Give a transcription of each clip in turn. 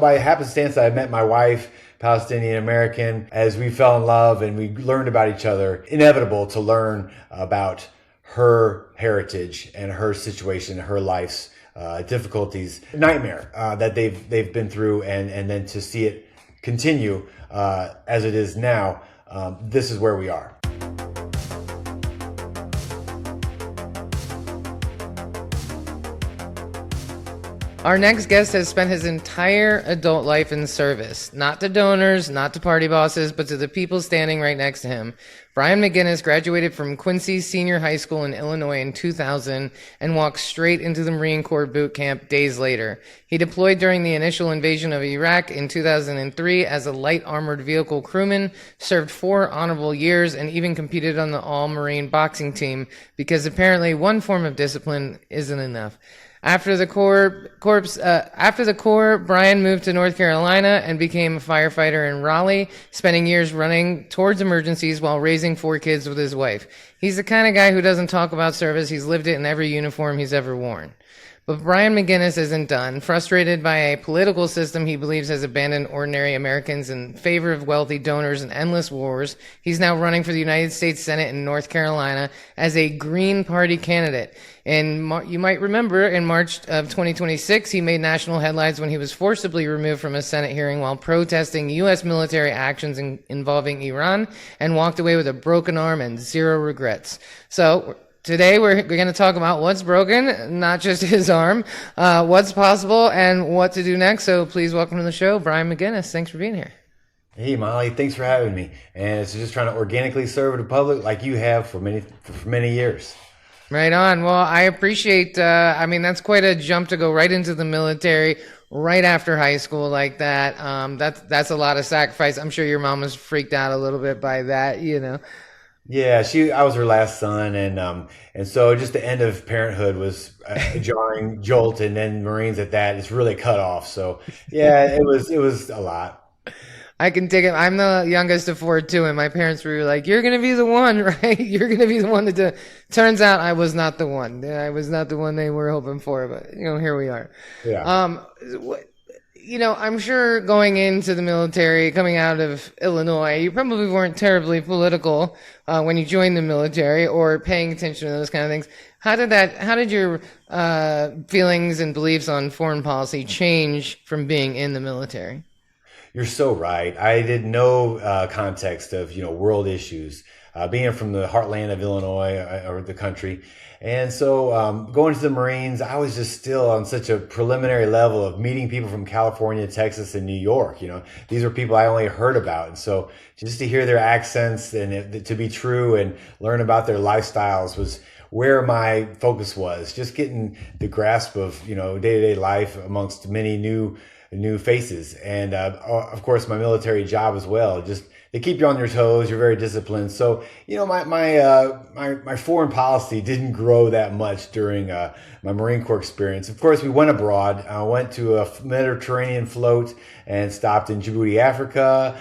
By happenstance, I met my wife, Palestinian-American, as we fell in love and we learned about each other. Inevitable to learn about her heritage and her situation, her life's difficulties, nightmare that they've been through, and then to see it continue as it is now. This is where we are. Our next guest has spent his entire adult life in service, not to donors, not to party bosses, but to the people standing right next to him. Brian McGinnis graduated from Quincy Senior High School in Illinois in 2000 and walked straight into the Marine Corps boot camp days later. He deployed during the initial invasion of Iraq in 2003 as a light armored vehicle crewman, served 4 honorable years, and even competed on the all-Marine boxing team because apparently one form of discipline isn't enough. After the Corps, Brian moved to North Carolina and became a firefighter in Raleigh, spending years running towards emergencies while raising 4 kids with his wife. He's the kind of guy who doesn't talk about service. He's lived it in every uniform he's ever worn. But Brian McGinnis isn't done. Frustrated by a political system he believes has abandoned ordinary Americans in favor of wealthy donors and endless wars, he's now running for the United States Senate in North Carolina as a Green Party candidate. And you might remember in March of 2026, he made national headlines when he was forcibly removed from a Senate hearing while protesting U.S. military actions involving Iran, and walked away with a broken arm and 0 regrets. So today we're going to talk about what's broken, not just his arm, what's possible, and what to do next. So please welcome to the show, Brian McGinnis. Thanks for being here. Hey, Molly, thanks for having me. And it's just trying to organically serve the public like you have for many years. Right on. Well, I appreciate, that's quite a jump to go right into the military right after high school like that. That's a lot of sacrifice. I'm sure your mom was freaked out a little bit by that, you know. Yeah, I was her last son, and so just the end of parenthood was a jarring jolt, and then Marines at that, it's really cut off. So yeah, it was a lot. I can take it. I'm the youngest of 4 too, and my parents were like, "You're gonna be the one, right? You're gonna be the one to do." Turns out I was not the one. I was not the one they were hoping for, but here we are. Yeah. I'm sure going into the military, coming out of Illinois, you probably weren't terribly political when you joined the military or paying attention to those kind of things. How did your feelings and beliefs on foreign policy change from being in the military? You're so right. I did no context of world issues, being from the heartland of Illinois or the country. And so going to the Marines, I was just still on such a preliminary level of meeting people from California, Texas, and New York. These are people I only heard about. And so just to hear their accents and to be true and learn about their lifestyles was where my focus was, just getting the grasp of, day-to-day life amongst many new faces. And of course, my military job as well. Just they keep you on your toes. You're very disciplined. So my foreign policy didn't grow that much during my Marine Corps experience. Of course, we went abroad. I went to a Mediterranean float and stopped in Djibouti, Africa.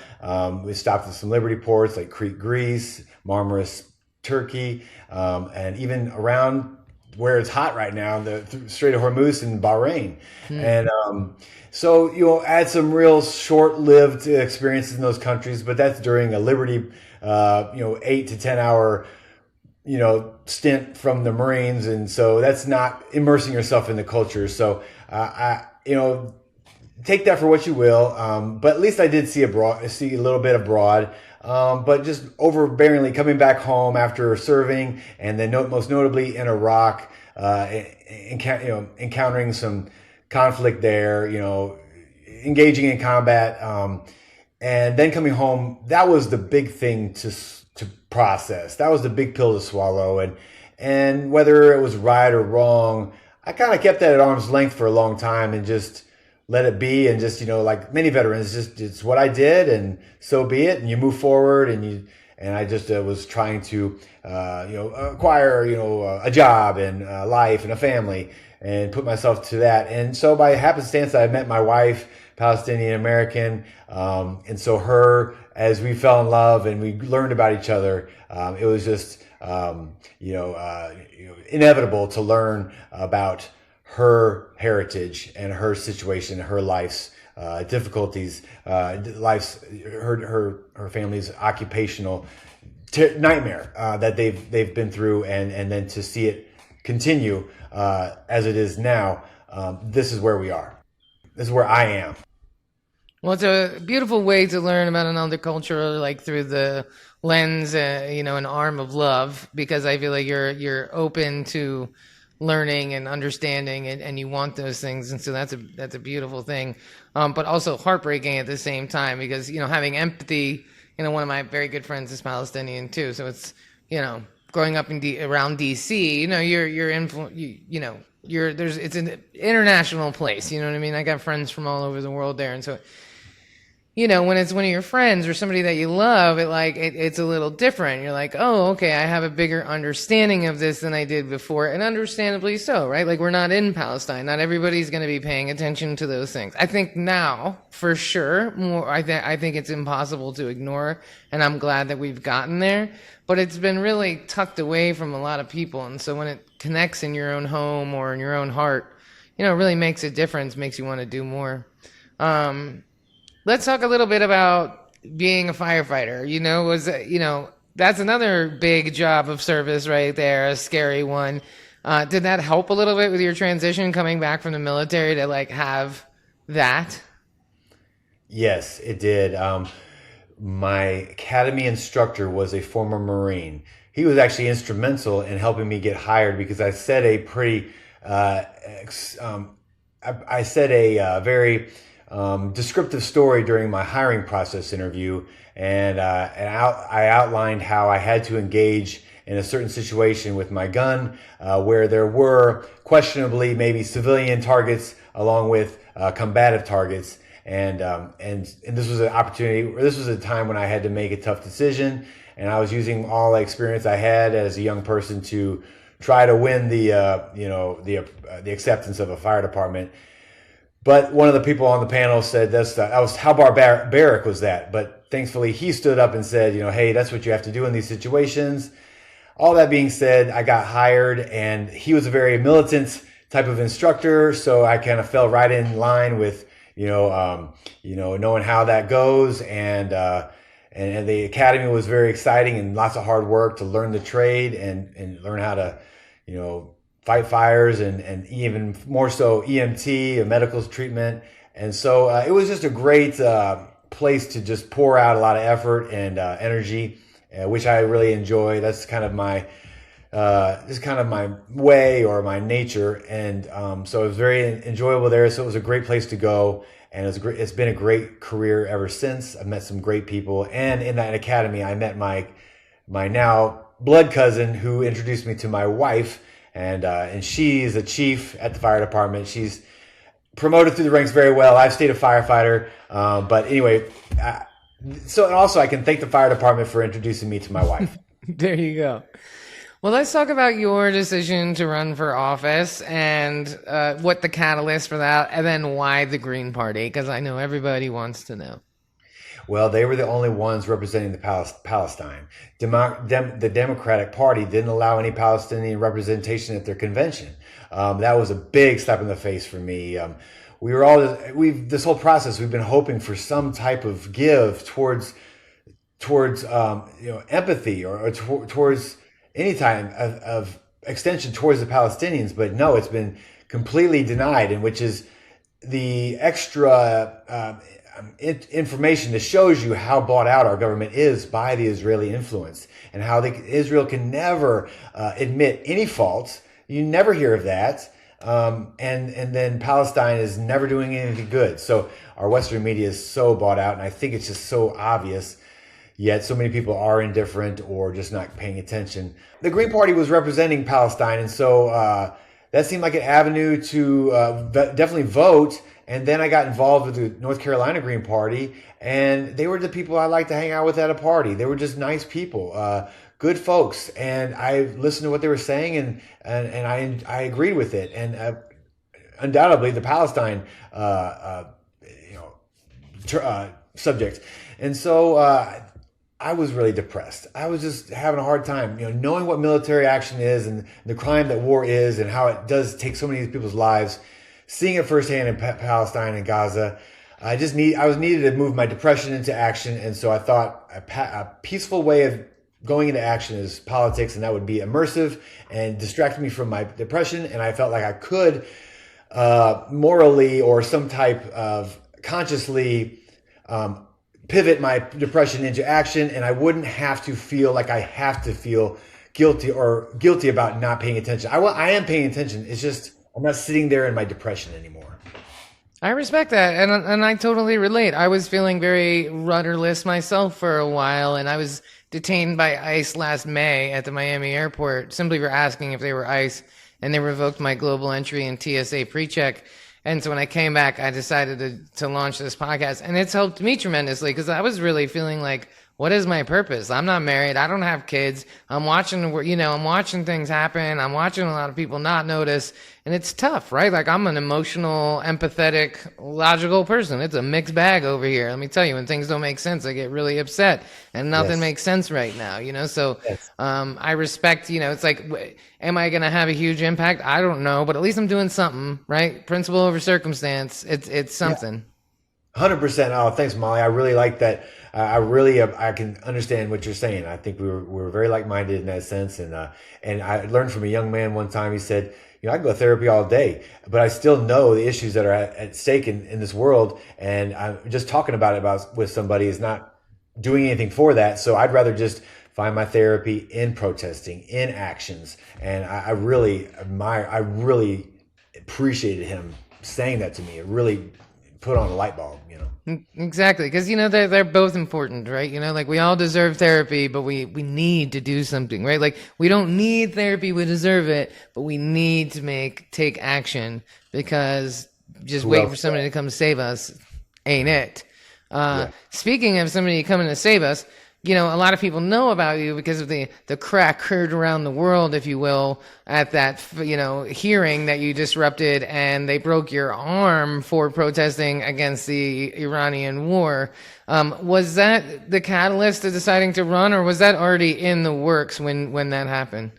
We stopped at some Liberty ports like Crete, Greece, Marmaris, Turkey, and even around where it's hot right now, the Strait of Hormuz in Bahrain. And so add some real short-lived experiences in those countries, but that's during a Liberty, 8 to 10 hour, stint from the Marines. And so that's not immersing yourself in the culture. So, take that for what you will. But at least I did see a little bit abroad. But just overbearingly coming back home after serving, and then most notably in Iraq, encountering some conflict there, engaging in combat, and then coming home. That was the big thing to process. That was the big pill to swallow. And whether it was right or wrong, I kind of kept that at arm's length for a long time and just let it be, and just like many veterans, it's what I did, and so be it. And you move forward, and I just was trying to acquire a job and a life and a family, and put myself to that. And so by happenstance, I met my wife, Palestinian-American, and so her, as we fell in love and we learned about each other, it was just inevitable to learn about her heritage and her situation, her life's difficulties, her family's occupational nightmare that they've been through, and then to see it continue as it is now. This is where we are. This is where I am. Well, it's a beautiful way to learn about another culture, like through the lens, an arm of love, because I feel like you're open to learning and understanding, and you want those things, and so that's a beautiful thing, but also heartbreaking at the same time, because having empathy. One of my very good friends is Palestinian too, so it's growing up around DC, it's an international place. You know what I mean? I got friends from all over the world there, and so. When it's one of your friends or somebody that you love, it's a little different. You're like, oh, okay, I have a bigger understanding of this than I did before, and understandably so, right? Like, we're not in Palestine. Not everybody's going to be paying attention to those things. I think now, for sure, I think it's impossible to ignore, and I'm glad that we've gotten there. But it's been really tucked away from a lot of people, and so when it connects in your own home or in your own heart, it really makes a difference, makes you want to do more. Let's talk a little bit about being a firefighter. That's another big job of service right there, a scary one. Did that help a little bit with your transition coming back from the military to have that? Yes, it did. My academy instructor was a former Marine. He was actually instrumental in helping me get hired because I said a pretty, very descriptive story during my hiring process interview, and I outlined how I had to engage in a certain situation with my gun, where there were questionably maybe civilian targets along with combative targets, and this was an opportunity. This was a time when I had to make a tough decision, and I was using all the experience I had as a young person to try to win the acceptance of a fire department. But one of the people on the panel said how barbaric was that? But thankfully, he stood up and said, hey, that's what you have to do in these situations. All that being said, I got hired, and he was a very militant type of instructor, so I kind of fell right in line with knowing how that goes, and the academy was very exciting and lots of hard work to learn the trade and learn how to fight fires and even more so EMT, medical treatment. And so it was just a great place to just pour out a lot of effort and energy, which I really enjoy. That's kind of my way or my nature. And so it was very enjoyable there. So it was a great place to go. And it's been a great career ever since. I've met some great people. And in that academy, I met my now blood cousin who introduced me to my wife. And she's a chief at the fire department. She's promoted through the ranks very well. I've stayed a firefighter. But anyway, and also I can thank the fire department for introducing me to my wife. There you go. Well, let's talk about your decision to run for office and what the catalyst for that, and then why the Green Party, because I know everybody wants to know. Well, they were the only ones representing the Palestine. The Democratic Party didn't allow any Palestinian representation at their convention. That was a big slap in the face for me. This whole process, we've been hoping for some type of give towards empathy or towards any time of extension towards the Palestinians, but no, it's been completely denied, and which is the extra information that shows you how bought out our government is by the Israeli influence, and how Israel can never admit any faults. You never hear of that. And then Palestine is never doing anything good. So our Western media is so bought out, and I think it's just so obvious. Yet so many people are indifferent or just not paying attention. The Green Party was representing Palestine, and so that seemed like an avenue to definitely vote. And then I got involved with the North Carolina Green Party, and they were the people I like to hang out with at a party. They were just nice people, good folks, and I listened to what they were saying, and I agreed with it. And undoubtedly, the Palestine subject, and so. I was really depressed. I was just having a hard time, knowing what military action is and the crime that war is and how it does take so many people's lives, seeing it firsthand in Palestine and Gaza. I was needed to move my depression into action. And so I thought a peaceful way of going into action is politics, and that would be immersive and distract me from my depression. And I felt like I could morally or some type of consciously pivot my depression into action, and I wouldn't have to feel like I have to feel guilty about not paying attention. I am paying attention. It's just I'm not sitting there in my depression anymore. I respect that, and I totally relate. I was feeling very rudderless myself for a while, and I was detained by ICE last May at the Miami airport simply for asking if they were ICE, and they revoked my global entry and TSA pre-check. And so when I came back, I decided to launch this podcast, and it's helped me tremendously because I was really feeling like, what is my purpose? I'm not married. I don't have kids. I'm watching things happen. I'm watching a lot of people not notice, and it's tough, right? Like, I'm an emotional, empathetic, logical person. It's a mixed bag over here. Let me tell you, when things don't make sense, I get really upset, and nothing makes sense right now, So, I respect, it's like, am I going to have a huge impact? I don't know, but at least I'm doing something, right? Principle over circumstance. It's something. 100%. Oh, thanks, Molly. I really like that. I can understand what you're saying. I think we were very like-minded in that sense. And I learned from a young man one time. He said, I can go to therapy all day, but I still know the issues that are at stake in this world. And I'm just talking about it with somebody is not doing anything for that. So I'd rather just find my therapy in protesting, in actions. And I really appreciated him saying that to me. It really put on a light bulb, Exactly, because they're both important, right? Like, we all deserve therapy, but we need to do something, right? Like, we don't need therapy, we deserve it, but we need to take action, because just waiting for somebody to come save us ain't it. Speaking of somebody coming to save us, a lot of people know about you because of the crack heard around the world, if you will, at that, hearing that you disrupted, and they broke your arm for protesting against the Iranian war. Was that the catalyst to deciding to run, or was that already in the works when that happened?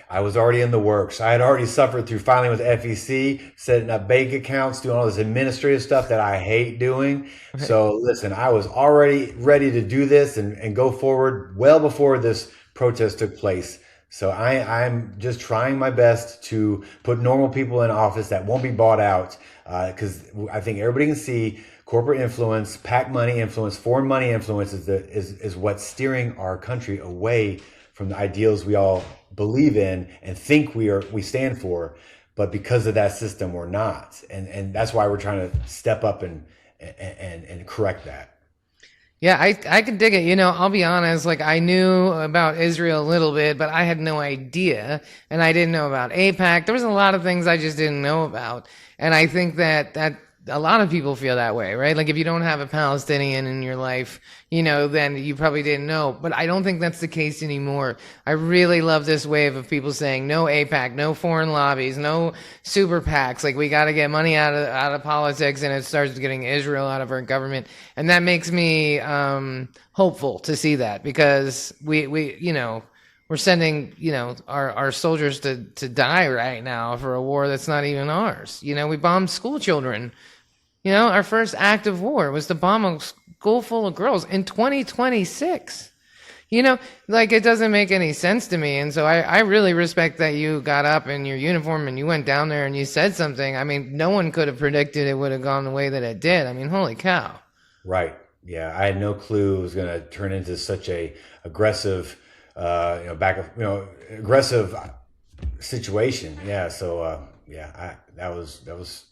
I was already in the works. I had already suffered through filing with FEC, setting up bank accounts, doing all this administrative stuff that I hate doing. Right. So listen, I was already ready to do this and go forward well before this protest took place. So I'm just trying my best to put normal people in office that won't be bought out, because I think everybody can see corporate influence, PAC money influence, foreign money influence is what's steering our country away from the ideals we all believe in and think we stand for, but because of that system, we're not, and that's why we're trying to step up and correct that. Yeah, I can dig it. I'll be honest, like, I knew about Israel a little bit, but I had no idea, and I didn't know about AIPAC. There was a lot of things I just didn't know about, and I think that a lot of people feel that way, right? Like, if you don't have a Palestinian in your life, then you probably didn't know. But I don't think that's the case anymore. I really love this wave of people saying no AIPAC, no foreign lobbies, no super PACs. Like, we got to get money out of politics, and it starts getting Israel out of our government. And that makes me hopeful to see that, because we're sending, our soldiers to die right now for a war that's not even ours. We bombed school children. Our first act of war was to bomb a school full of girls in 2026. Like, it doesn't make any sense to me. And so I really respect that you got up in your uniform and you went down there and you said something. I mean, no one could have predicted it would have gone the way that it did. I mean, holy cow. Right. Yeah. I had no clue it was going to turn into such a aggressive, aggressive situation. Yeah. So, that was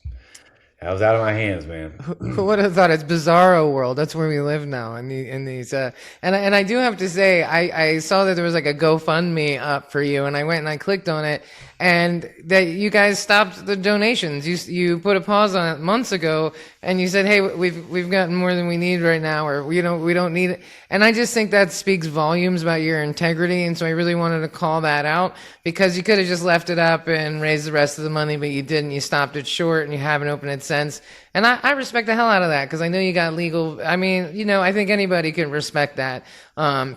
out of my hands, man. Who would have thought? It's bizarro world. That's where we live now. And I do have to say, I saw that there was like a GoFundMe up for you, and I went and I clicked on it, and that you guys stopped the donations. You put a pause on it months ago, and you said, hey, we've gotten more than we need right now, or we don't need it. And I just think that speaks volumes about your integrity. And so I really wanted to call that out, because you could have just left it up and raised the rest of the money, but you didn't. You stopped it short, and you haven't opened it since. And I respect the hell out of that, because I know you got legal. I mean, I think anybody can respect that.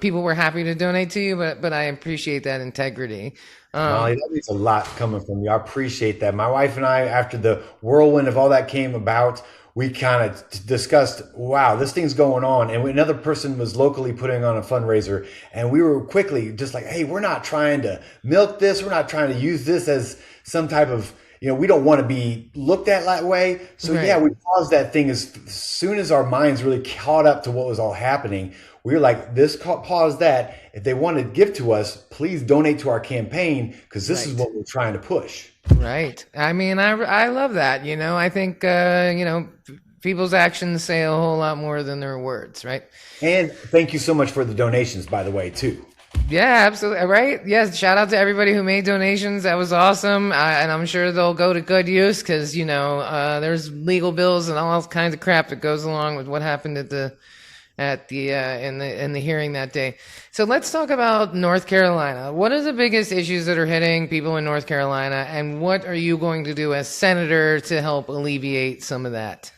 People were happy to donate to you, but I appreciate that integrity. Molly, that means a lot coming from you. I appreciate that. My wife and I, after the whirlwind of all that came about, we kind of discussed, wow, this thing's going on. And another person was locally putting on a fundraiser, and we were quickly just like, hey, we're not trying to milk this. We're not trying to use this as some type of, we don't want to be looked at that way. So yeah, we paused that thing as soon as our minds really caught up to what was all happening. We were like, pause that. If they want to give to us, please donate to our campaign, because this is what we're trying to push. Right. I mean, I love that. I think, people's actions say a whole lot more than their words, right? And thank you so much for the donations, by the way, too. Yeah, absolutely. Right. Yes. Shout out to everybody who made donations. That was awesome. And I'm sure they'll go to good use, because, there's legal bills and all kinds of crap that goes along with what happened in the hearing that day. So let's talk about North Carolina. What are the biggest issues that are hitting people in North Carolina, and what are you going to do as senator to help alleviate some of that?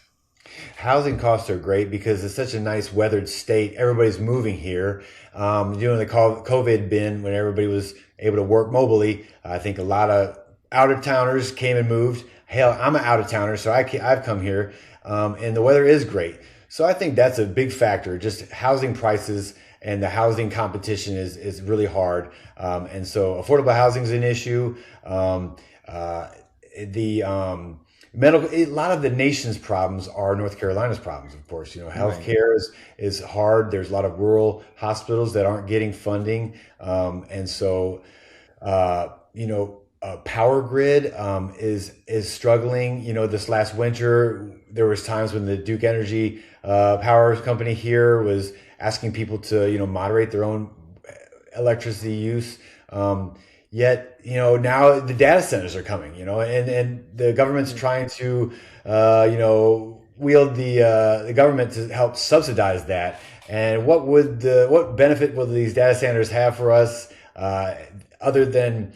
Housing costs are great because it's such a nice weathered state. Everybody's moving here. During the COVID bin, when everybody was able to work mobily, I think a lot of out-of-towners came and moved. Hell, I'm an out-of-towner, so I've come here, and the weather is great. So I think that's a big factor. Just housing prices and the housing competition is really hard. And so affordable housing is an issue. A lot of the nation's problems are North Carolina's problems, of course. Healthcare is hard. There's a lot of rural hospitals that aren't getting funding. And so, power grid is struggling. This last winter, there was times when the Duke Energy power company here was asking people to, moderate their own electricity use. Yet, now the data centers are coming, and the government's trying to, wield the government to help subsidize that. And what benefit will these data centers have for us, other than,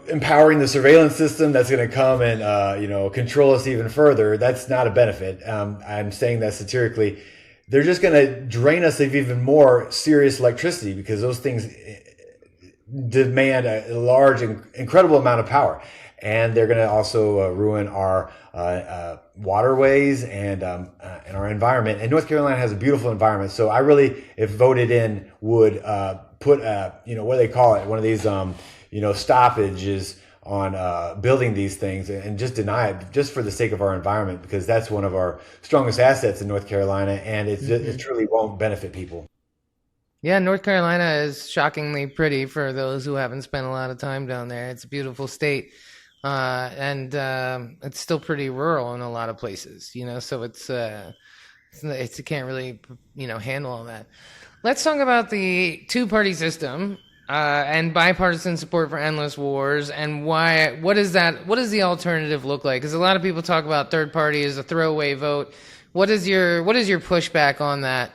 empowering the surveillance system that's going to come and, control us even further? That's not a benefit. I'm saying that satirically. They're just going to drain us of even more serious electricity, because those things demand a large, incredible amount of power. And they're going to also ruin our waterways and our environment. And North Carolina has a beautiful environment. So I really, if voted in, would put what do they call it? One of these, stoppages on building these things, and just deny it just for the sake of our environment, because that's one of our strongest assets in North Carolina, and it truly won't benefit people. Yeah, North Carolina is shockingly pretty for those who haven't spent a lot of time down there. It's a beautiful state, and it's still pretty rural in a lot of places, so it can't really, handle all that. Let's talk about the two-party system. And bipartisan support for endless wars, and what does the alternative look like? Because a lot of people talk about third party as a throwaway vote. What is your pushback on that?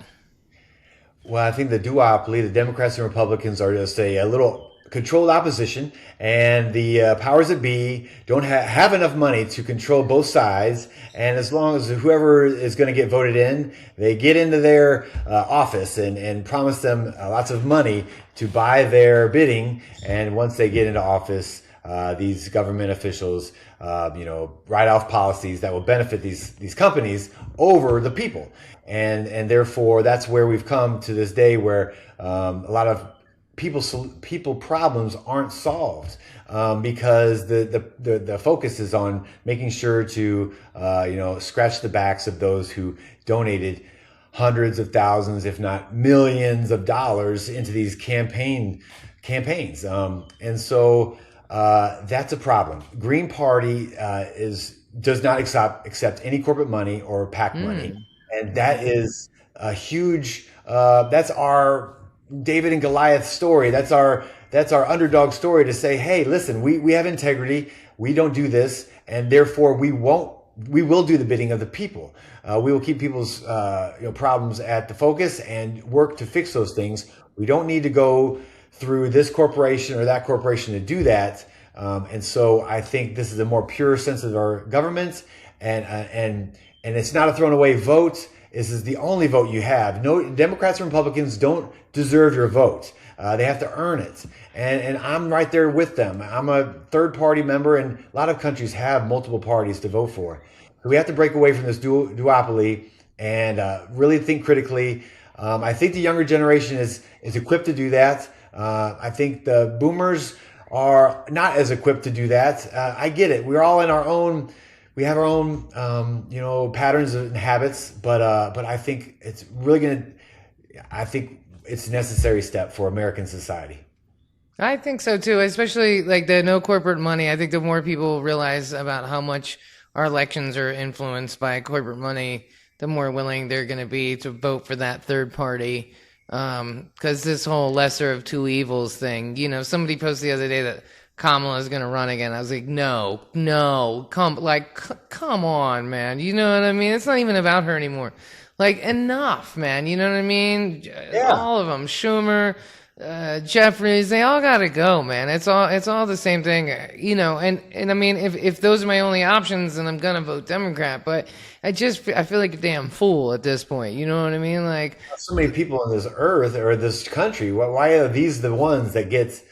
Well, I think the duopoly, the Democrats and Republicans, are just a little controlled opposition, and the powers that be don't have enough money to control both sides. And as long as whoever is going to get voted in, they get into their office and promise them lots of money to buy their bidding. And once they get into office, these government officials, write off policies that will benefit these companies over the people. And therefore, that's where we've come to this day, where a lot of people problems aren't solved, because the focus is on making sure to scratch the backs of those who donated hundreds of thousands, if not millions of dollars into these campaigns. And so that's a problem. Green Party does not accept any corporate money or PAC money. And that is a huge, that's our David and Goliath story. That's our underdog story, to say, hey, listen, we have integrity. We don't do this. And therefore we will do the bidding of the people. We will keep people's problems at the focus and work to fix those things. We don't need to go through this corporation or that corporation to do that. And so I think this is a more pure sense of our government, and it's not a thrown away vote. This is the only vote you have. No, Democrats and Republicans don't deserve your vote. They have to earn it. And I'm right there with them. I'm a third party member, and a lot of countries have multiple parties to vote for. So we have to break away from this duopoly and really think critically. I think the younger generation is equipped to do that. I think the boomers are not as equipped to do that. I get it. We're all in our own. We have our own, patterns and habits. But I think it's really I think it's a necessary step for American society. I think so too, especially like the no corporate money. I think the more people realize about how much our elections are influenced by corporate money, the more willing they're going to be to vote for that third party. Because this whole lesser of two evils thing, somebody posted the other day that Kamala is going to run again. I was like, no, come on, man. You know what I mean? It's not even about her anymore. Like, enough, man. You know what I mean? Yeah. All of them, Schumer, Jeffries, they all got to go, man. It's all the same thing, and I mean, if those are my only options, then I'm going to vote Democrat, but I feel like a damn fool at this point. You know what I mean? Like, so many people on this earth or this country, why are these the ones that get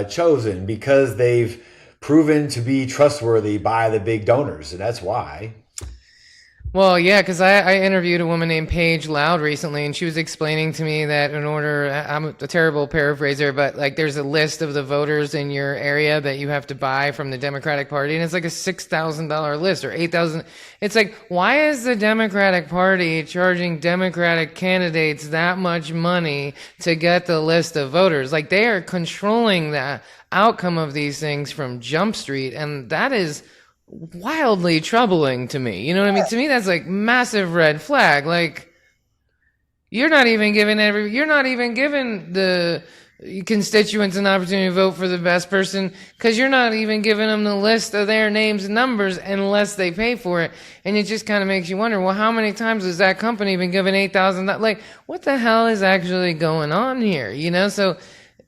chosen? Because they've proven to be trustworthy by the big donors, and that's why. Well, yeah, because I interviewed a woman named Paige Loud recently, and she was explaining to me that I'm a terrible paraphraser, but like there's a list of the voters in your area that you have to buy from the Democratic Party, and it's like a $6,000 list or $8,000. It's like, why is the Democratic Party charging Democratic candidates that much money to get the list of voters? Like, they are controlling the outcome of these things from Jump Street, and that is wildly troubling to me. You know what I mean? To me, that's like massive red flag. Like, you're not even giving the constituents an opportunity to vote for the best person, because you're not even giving them the list of their names and numbers unless they pay for it. And it just kind of makes you wonder, well, how many times has that company been given $8,000? Like, what the hell is actually going on here? So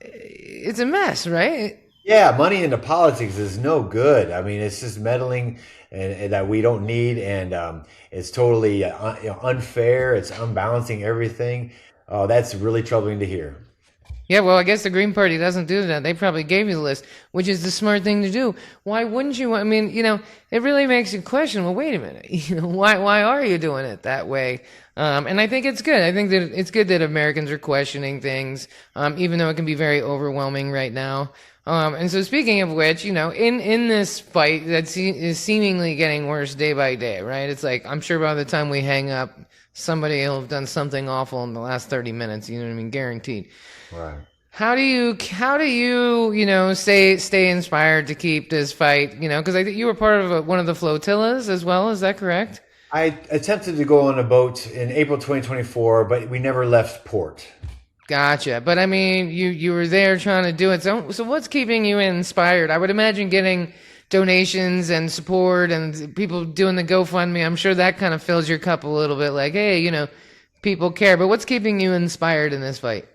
it's a mess, right? Yeah, money into politics is no good. I mean, it's just meddling and that we don't need, and it's totally unfair. It's unbalancing everything. Oh, that's really troubling to hear. Yeah, well, I guess the Green Party doesn't do that. They probably gave you the list, which is the smart thing to do. Why wouldn't you? I mean, it really makes you question, well, wait a minute. Why are you doing it that way? And I think it's good. I think that it's good that Americans are questioning things, even though it can be very overwhelming right now. And so, speaking of which, in this fight that is seemingly getting worse day by day, right? It's like, I'm sure by the time we hang up, somebody will have done something awful in the last 30 minutes. You know what I mean? Guaranteed. Right. How do you stay inspired to keep this fight? Because I think you were part of one of the flotillas as well. Is that correct? I attempted to go on a boat in April 2024, but we never left port. Gotcha. But I mean, you were there trying to do it. So what's keeping you inspired? I would imagine getting donations and support and people doing the GoFundMe. I'm sure that kind of fills your cup a little bit, like, hey, people care. But what's keeping you inspired in this fight?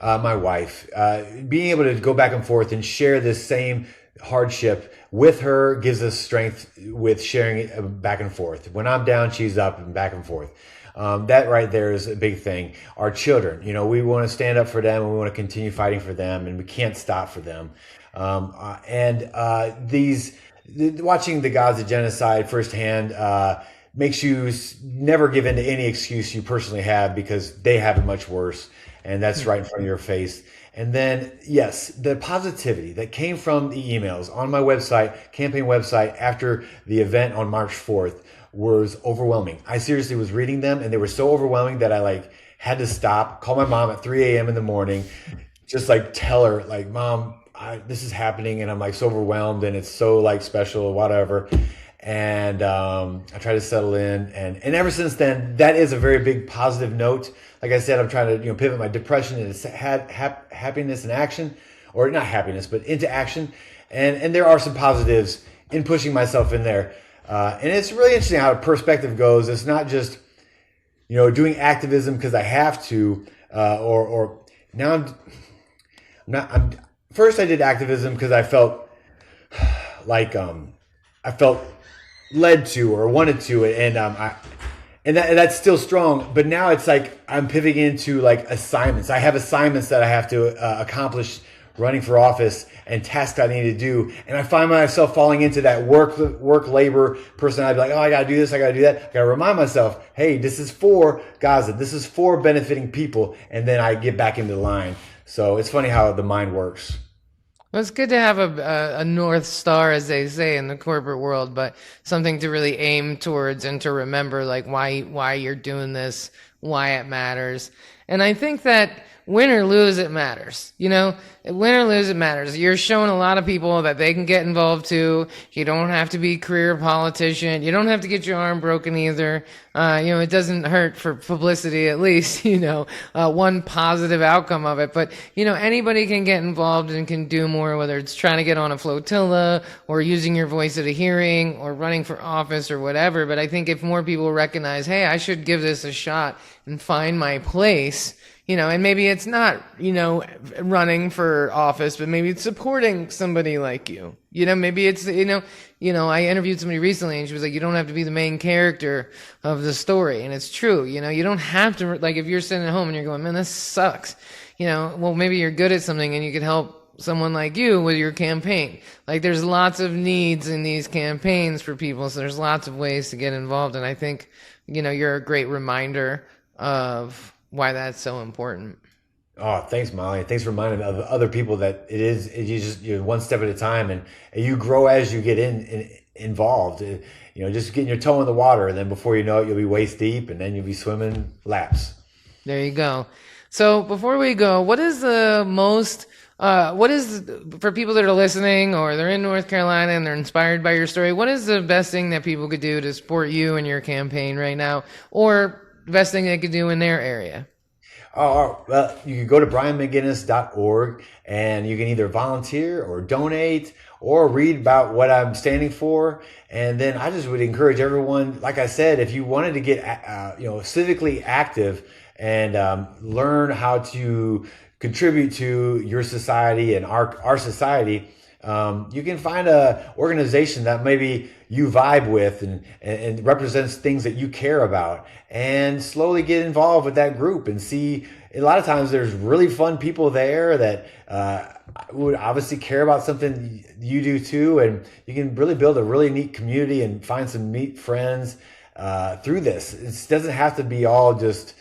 My wife, being able to go back and forth and share this same hardship with her gives us strength with sharing it back and forth. When I'm down, she's up, and back and forth. That right there is a big thing. Our children, we want to stand up for them, and we want to continue fighting for them, and we can't stop for them. Watching the Gaza genocide firsthand makes you never give in to any excuse you personally have, because they have it much worse, and that's right in front of your face. And then, yes, the positivity that came from the emails on my website, campaign website, after the event on March 4th was overwhelming. I seriously was reading them, and they were so overwhelming that I had to stop, call my mom at 3 a.m. in the morning, just tell her, Mom, this is happening, and I'm so overwhelmed, and it's so special, whatever. And I try to settle in, and ever since then, that is a very big positive note. Like I said, I'm trying to pivot my depression into happiness and action, or not happiness, but into action. And there are some positives in pushing myself in there. And it's really interesting how perspective goes. It's not just doing activism because I have to, or now I'm not. First, I did activism because I felt I felt led to or wanted to, and And that's still strong, but now it's like I'm pivoting into like assignments. I have assignments that I have to accomplish running for office and tasks I need to do. And I find myself falling into that work labor person. I'd be like, oh, I got to do this. I got to do that. I got to remind myself, hey, this is for Gaza. This is for benefiting people. And then I get back into the line. So it's funny how the mind works. Well, it's good to have a North Star, as they say in the corporate world, but something to really aim towards and to remember, like why you're doing this, why it matters. And I think that win or lose, it matters. You know, win or lose, it matters. You're showing a lot of people that they can get involved too. You don't have to be a career politician. You don't have to get your arm broken either. It doesn't hurt for publicity, at least, one positive outcome of it. But, anybody can get involved and can do more, whether it's trying to get on a flotilla or using your voice at a hearing or running for office or whatever. But I think if more people recognize, hey, I should give this a shot and find my place, and maybe it's not, running for office, but maybe it's supporting somebody like you. Maybe it's, I interviewed somebody recently and she was like, you don't have to be the main character of the story. And it's true. You don't have to, like, if you're sitting at home and you're going, man, this sucks. Well, maybe you're good at something and you could help someone like you with your campaign. Like, there's lots of needs in these campaigns for people. So there's lots of ways to get involved. And I think, you're a great reminder of why that's so important. Oh, thanks, Molly. Thanks for reminding other people that you're one step at a time, and you grow as you get involved. Just getting your toe in the water, and then before you know it, you'll be waist deep, and then you'll be swimming laps. There you go. So before we go, for people that are listening or they're in North Carolina and they're inspired by your story, what is the best thing that people could do to support you and your campaign right now, or the best thing they could do in their area? Oh, well, you can go to brianmcginnis.org and you can either volunteer or donate or read about what I'm standing for. And then I just would encourage everyone, like I said, if you wanted to get, civically active and learn how to contribute to your society and our society, you can find a organization that maybe you vibe with and represents things that you care about, and slowly get involved with that group and see. A lot of times there's really fun people there that would obviously care about something you do too, and you can really build a really neat community and find some neat friends through this. It doesn't have to be all just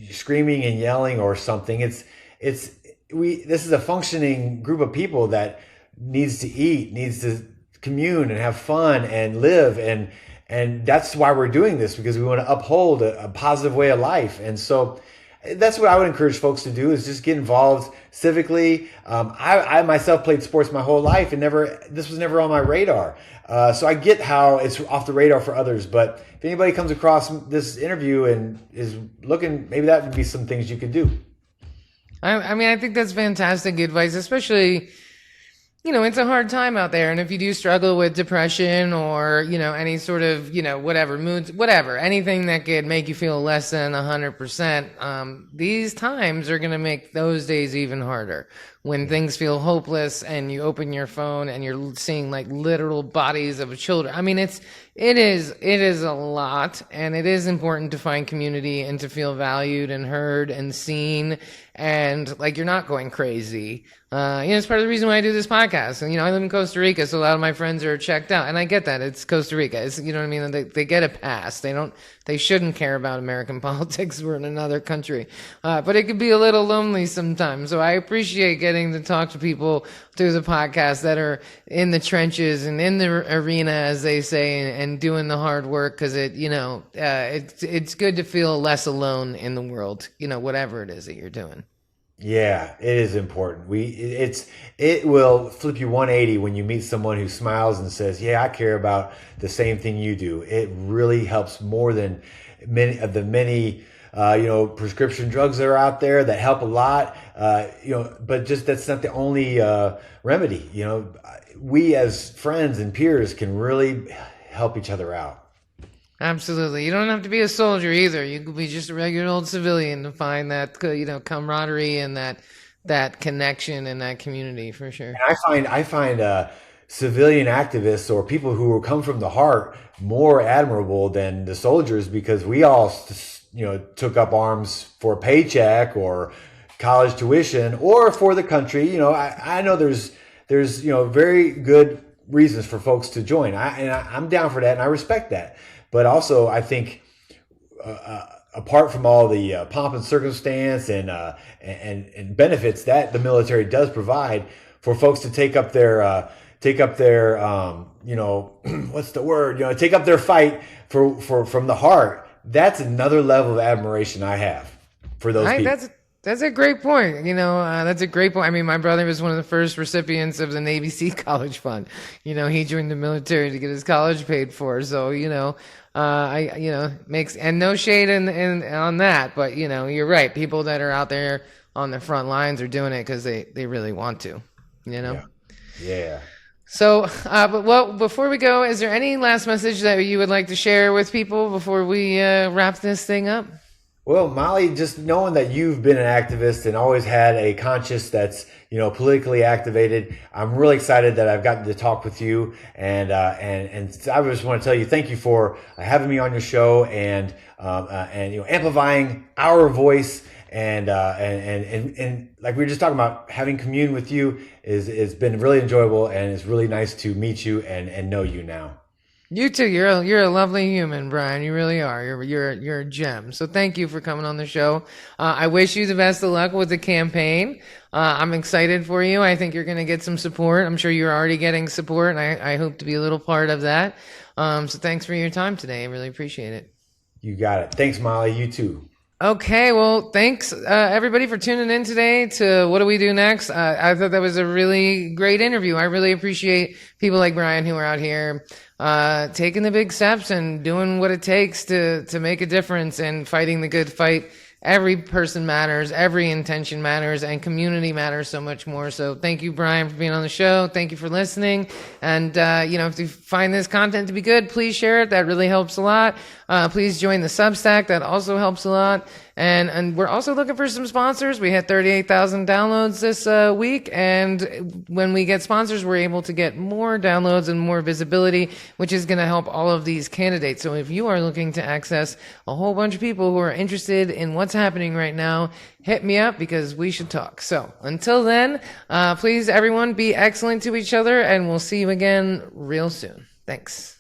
screaming and yelling or something. This is a functioning group of people that needs to eat, needs to commune and have fun and live. And that's why we're doing this, because we want to uphold a positive way of life. And so that's what I would encourage folks to do, is just get involved civically. I myself played sports my whole life and this was never on my radar. So I get how it's off the radar for others, but if anybody comes across this interview and is looking, maybe that would be some things you could do. I think that's fantastic advice, especially, it's a hard time out there. And if you do struggle with depression or, any sort of, whatever moods, whatever, anything that could make you feel less than 100%, these times are going to make those days even harder. When things feel hopeless and you open your phone and you're seeing like literal bodies of children. It is a lot, and it is important to find community and to feel valued and heard and seen, and like you're not going crazy. It's part of the reason why I do this podcast. And I live in Costa Rica, so a lot of my friends are checked out, and I get that. It's Costa Rica. It's, you know what I mean? They get a pass. They shouldn't care about American politics. We're in another country. But it could be a little lonely sometimes. So I appreciate getting to talk to people through the podcast that are in the trenches and in the arena, as they say, and doing the hard work, because it's good to feel less alone in the world, whatever it is that you're doing. Yeah, it is important. It will flip you 180 when you meet someone who smiles and says, "Yeah, I care about the same thing you do." It really helps more than many prescription drugs that are out there that help a lot. But just that's not the only remedy. We as friends and peers can really help each other out. Absolutely. You don't have to be a soldier either. You could be just a regular old civilian to find that, camaraderie and that connection and that community, for sure. And I find civilian activists or people who come from the heart more admirable than the soldiers, because we all, took up arms for a paycheck or college tuition or for the country. I know there's very good reasons for folks to join. I'm down for that, and I respect that. But also, I think apart from all the pomp and circumstance and benefits that the military does provide for folks to take up their what's the word? Take up their fight from the heart. That's another level of admiration I have for those people. That's a great point. That's a great point. I mean, my brother was one of the first recipients of the Navy Sea College Fund. He joined the military to get his college paid for. So, makes, and no shade on that, but you're right. People that are out there on the front lines are doing it because they really want to, Yeah. So, before we go, is there any last message that you would like to share with people before we wrap this thing up? Well, Molly, just knowing that you've been an activist and always had a conscience that's, politically activated, I'm really excited that I've gotten to talk with you. And I just want to tell you, thank you for having me on your show and amplifying our voice. And like we were just talking about, having commune with you is been really enjoyable, and it's really nice to meet you and know you now. You too. You're a lovely human, Brian. You really are. You're a gem. So thank you for coming on the show. I wish you the best of luck with the campaign. I'm excited for you. I think you're going to get some support. I'm sure you're already getting support, and I hope to be a little part of that. So thanks for your time today. I really appreciate it. You got it. Thanks, Molly. You too. Okay, well, thanks everybody for tuning in today to What Do We Do Next? I thought that was a really great interview. I really appreciate people like Brian who are out here taking the big steps and doing what it takes to make a difference and fighting the good fight. Every person matters, every intention matters, and community matters so much more. So thank you, Brian, for being on the show. Thank you for listening. And, if you find this content to be good, please share it. That really helps a lot. Please join the Substack. That also helps a lot. And we're also looking for some sponsors. We had 38,000 downloads this week. And when we get sponsors, we're able to get more downloads and more visibility, which is going to help all of these candidates. So if you are looking to access a whole bunch of people who are interested in what's happening right now, hit me up because we should talk. So until then, please, everyone, be excellent to each other, and we'll see you again real soon. Thanks.